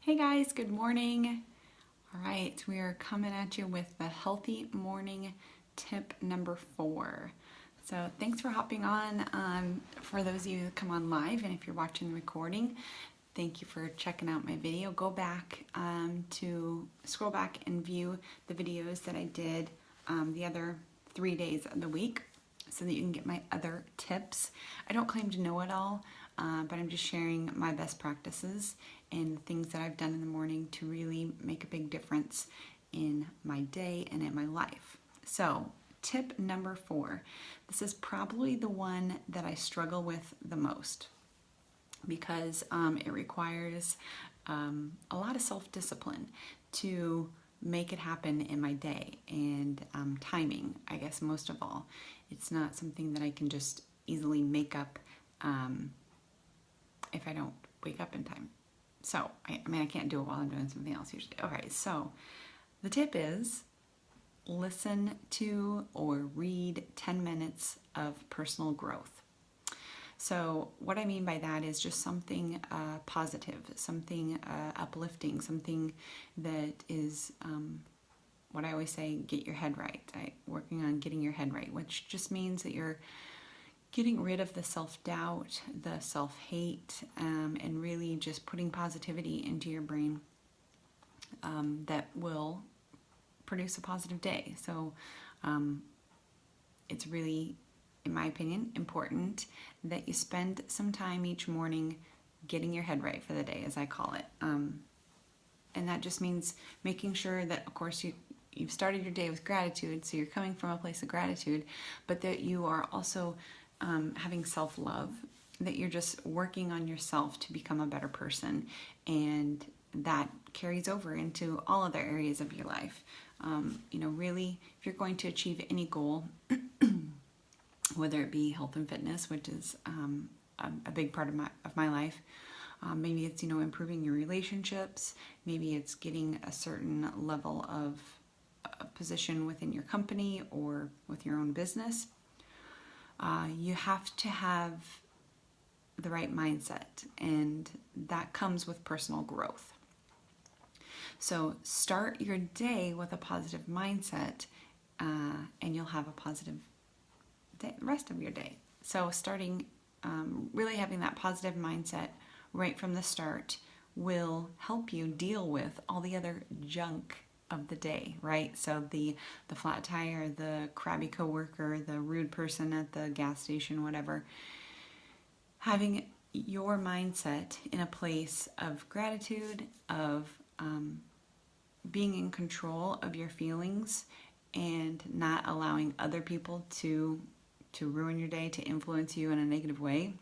Hey guys, good morning. All right, we are coming at you with the healthy morning tip number 4. So thanks for hopping on. For those of you who come on live, and if you're watching the recording, thank you for checking out my video. Go back to scroll back and view the videos that I did the other 3 days of the week, so that you can get my other tips. I don't claim to know it all, but I'm just sharing my best practices and things that I've done in the morning to really make a big difference in my day and in my life. So, tip number 4. This is probably the one that I struggle with the most because it requires a lot of self-discipline to make it happen in my day, and timing, I guess, most of all. It's not something that I can just easily make up if I don't wake up in time. So, I can't do it while I'm doing something else usually. Okay, so the tip is listen to or read 10 minutes of personal growth. So what I mean by that is just something positive, something uplifting, something that is what I always say, get your head right. Working on getting your head right, which just means that you're getting rid of the self-doubt, the self-hate, and really just putting positivity into your brain that will produce a positive day. So it's really, in my opinion, important that you spend some time each morning getting your head right for the day, as I call it. And that just means making sure that, of course, you've started your day with gratitude, so you're coming from a place of gratitude, but that you are also having self-love, that you're just working on yourself to become a better person, and that carries over into all other areas of your life. Really, if you're going to achieve any goal, whether it be health and fitness, which is a big part of my life, maybe it's improving your relationships, maybe it's getting a certain level of position within your company or with your own business. You have to have the right mindset, and that comes with personal growth. So start your day with a positive mindset, and you'll have a positive day, the rest of your day. So starting, really having that positive mindset right from the start will help you deal with all the other junk of the day, right? So the flat tire, the crabby coworker, the rude person at the gas station, whatever. Having your mindset in a place of gratitude, of being in control of your feelings, and not allowing other people to ruin your day, to influence you in a negative way.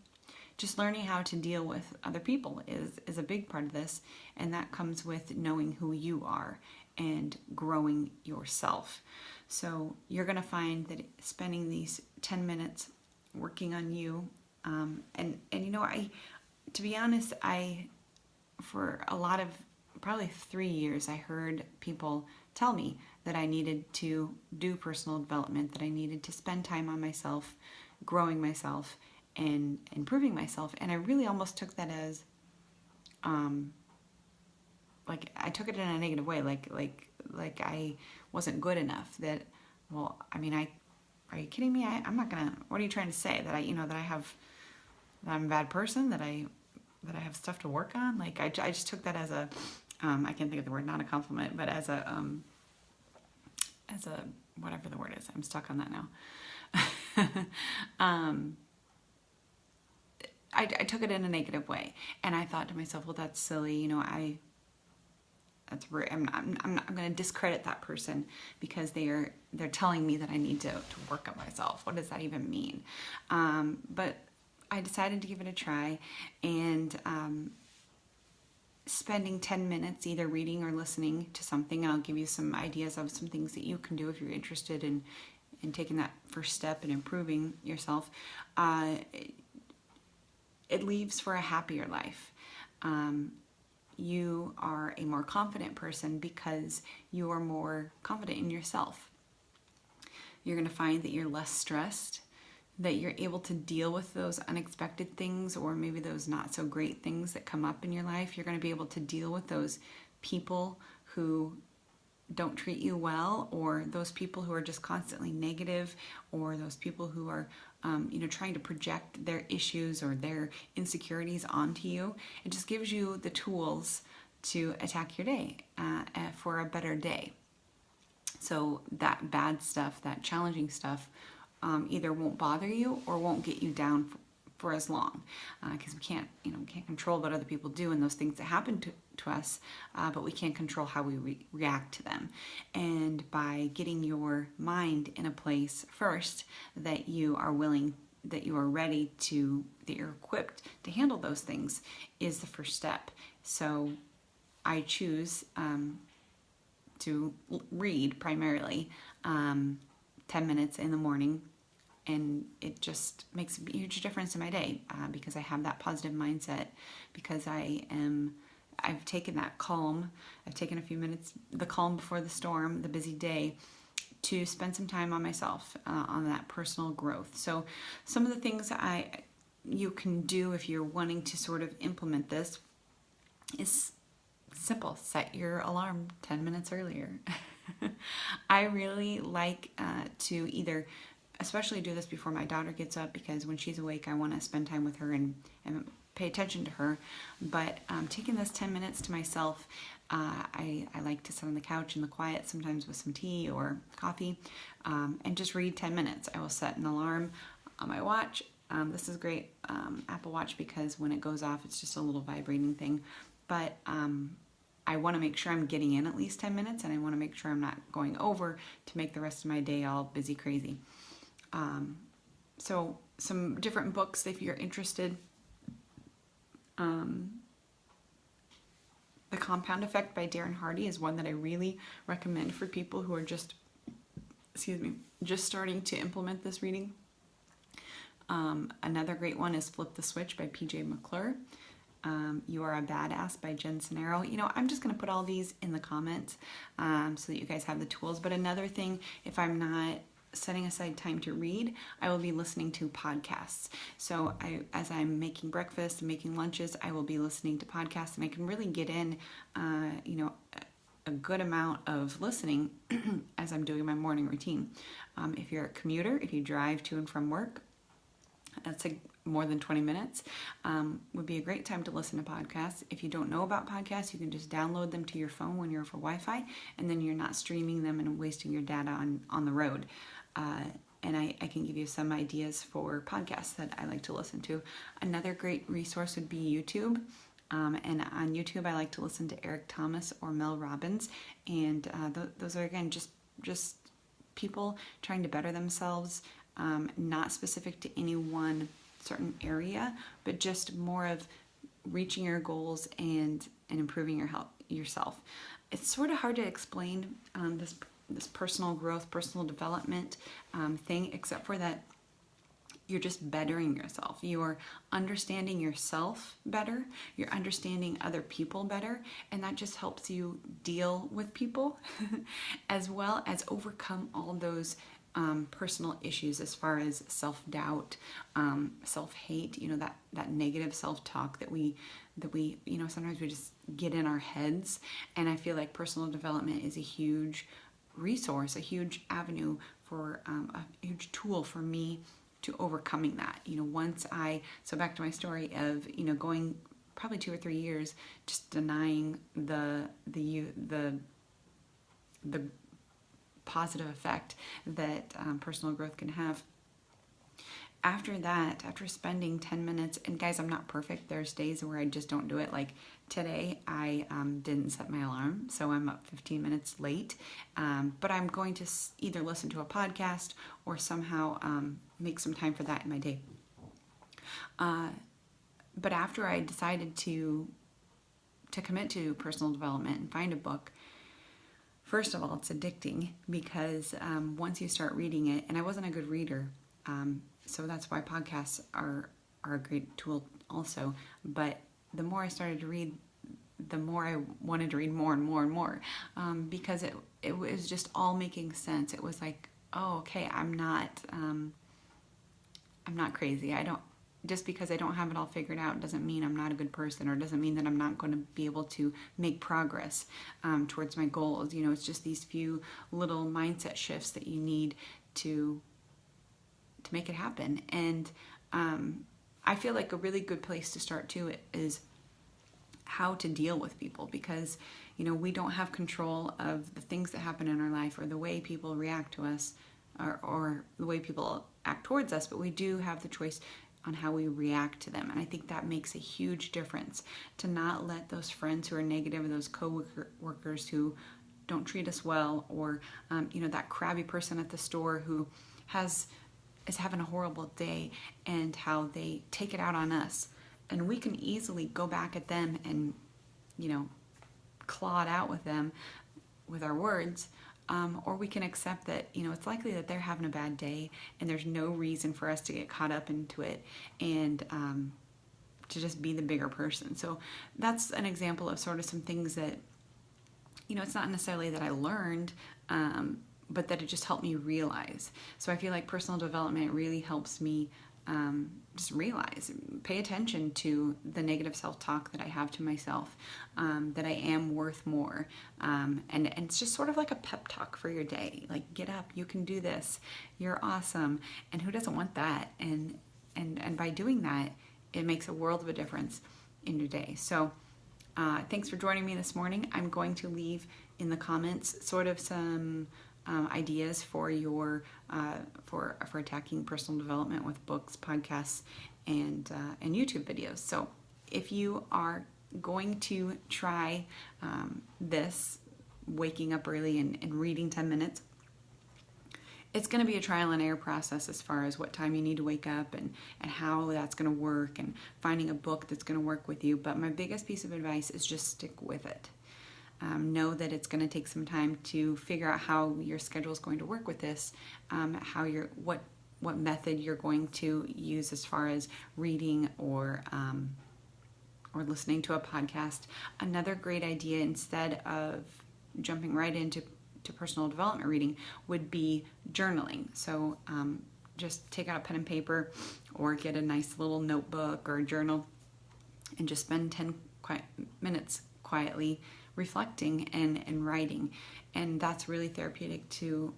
Just learning how to deal with other people is a big part of this, and that comes with knowing who you are and growing yourself. So you're going to find that spending these 10 minutes working on you, to be honest, for a lot of, probably 3 years, I heard people tell me that I needed to do personal development, that I needed to spend time on myself, growing myself, and improving myself. And I really almost took that as I took it in a negative way, like I wasn't good enough. That, well, are you kidding me? I'm not gonna. What are you trying to say? That I'm a bad person? That I have stuff to work on? I just took that as a I can't think of the word, not a compliment, but as a whatever the word is. I'm stuck on that now. I took it in a negative way, and I thought to myself, well, that's silly. I'm going to discredit that person because they're telling me that I need to work on myself. What does that even mean? But I decided to give it a try, and spending 10 minutes either reading or listening to something, and I'll give you some ideas of some things that you can do if you're interested in taking that first step and improving yourself. It leaves for a happier life. You are a more confident person because you are more confident in yourself. You're going to find that you're less stressed. that you're able to deal with those unexpected things, or maybe those not so great things that come up in your life. You're going to be able to deal with those people who don't treat you well, or those people who are just constantly negative, or those people who are trying to project their issues or their insecurities onto you. It just gives you the tools to attack your day for a better day. So that bad stuff, that challenging stuff, either won't bother you or won't get you down for as long, because we can't control what other people do and those things that happen to us, but we can control how we react to them. And by getting your mind in a place first that you are willing, that you are ready to, that you're equipped to handle those things, is the first step. So I choose to read primarily 10 minutes in the morning, and it just makes a huge difference in my day, because I have that positive mindset, because I've taken that calm, I've taken a few minutes, the calm before the storm, the busy day, to spend some time on myself, on that personal growth. So some of the things you can do if you're wanting to sort of implement this is simple. Set your alarm 10 minutes earlier. I really like to either, especially do this before my daughter gets up, because when she's awake, I want to spend time with her and pay attention to her. But taking this 10 minutes to myself, I like to sit on the couch in the quiet, sometimes with some tea or coffee, and just read 10 minutes. I will set an alarm on my watch. This is great, Apple Watch, because when it goes off, it's just a little vibrating thing. But I want to make sure I'm getting in at least 10 minutes, and I want to make sure I'm not going over to make the rest of my day all busy crazy. So some different books if you're interested. The Compound Effect by Darren Hardy is one that I really recommend for people who are just starting to implement this reading. Another great one is Flip the Switch by PJ McClure. You Are a Badass by Jen Sincero. I'm just going to put all these in the comments so that you guys have the tools. But another thing, if I'm not setting aside time to read, I will be listening to podcasts. So as I'm making breakfast and making lunches, I will be listening to podcasts, and I can really get in, a good amount of listening as I'm doing my morning routine. If you're a commuter, if you drive to and from work, that's more than 20 minutes, would be a great time to listen to podcasts. If you don't know about podcasts, you can just download them to your phone when you're over Wi-Fi, and then you're not streaming them and wasting your data on the road. And I can give you some ideas for podcasts that I like to listen to. Another great resource would be YouTube. And on YouTube, I like to listen to Eric Thomas or Mel Robbins. And those are, again, just people trying to better themselves, not specific to any one certain area, but just more of reaching your goals and improving yourself. It's sort of hard to explain this personal growth, personal development thing, except for that you're just bettering yourself. You're understanding yourself better. You're understanding other people better. And that just helps you deal with people as well as overcome all those personal issues as far as self-doubt, self-hate, that negative self-talk that we sometimes we just get in our heads. And I feel like personal development is a huge resource, a huge avenue for a huge tool for me to overcoming that. So back to my story of going probably 2 or 3 years just denying the positive effect that personal growth can have. After that, after spending 10 minutes, and guys, I'm not perfect. There's days where I just don't do it. Like today, I didn't set my alarm, so I'm up 15 minutes late. But I'm going to either listen to a podcast or somehow make some time for that in my day. But after I decided to commit to personal development and find a book, first of all, it's addicting because once you start reading it, and I wasn't a good reader, so that's why podcasts are a great tool also. But the more I started to read, the more I wanted to read more and more and more, because it was just all making sense. It was like, oh, okay, I'm not I'm not crazy. Just because I don't have it all figured out doesn't mean I'm not a good person, or doesn't mean that I'm not going to be able to make progress towards my goals. It's just these few little mindset shifts that you need to make it happen. And I feel like a really good place to start too is how to deal with people, because we don't have control of the things that happen in our life or the way people react to us, or the way people act towards us, but we do have the choice on how we react to them. And I think that makes a huge difference, to not let those friends who are negative, or those co-workers who don't treat us well, or that crabby person at the store who is having a horrible day, and how they take it out on us. And we can easily go back at them and claw it out with them with our words, or we can accept that it's likely that they're having a bad day, and there's no reason for us to get caught up into it, and to just be the bigger person. So that's an example of sort of some things that it's not necessarily that I learned, but that it just helped me realize. So I feel like personal development really helps me just realize, pay attention to the negative self-talk that I have to myself, that I am worth more. And it's just sort of like a pep talk for your day. Like, get up, you can do this, you're awesome. And who doesn't want that? And by doing that, it makes a world of a difference in your day. So thanks for joining me this morning. I'm going to leave in the comments sort of some ideas for your for attacking personal development with books, podcasts, and YouTube videos. So if you are going to try this, waking up early and reading 10 minutes, it's going to be a trial and error process as far as what time you need to wake up and how that's going to work, and finding a book that's going to work with you. But my biggest piece of advice is just stick with it. Know that it's going to take some time to figure out how your schedule is going to work with this, what method you're going to use as far as reading or listening to a podcast. Another great idea, instead of jumping right into personal development reading, would be journaling. So just take out a pen and paper, or get a nice little notebook or a journal, and just spend 10 minutes quietly reflecting and writing. And that's really therapeutic to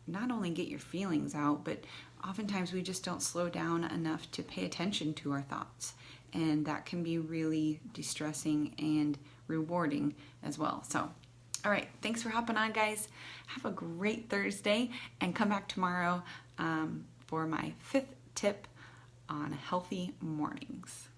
not only get your feelings out, but oftentimes we just don't slow down enough to pay attention to our thoughts, and that can be really distressing and rewarding as well. So all right, thanks for hopping on, guys. Have a great Thursday, and come back tomorrow for my 5th tip on healthy mornings.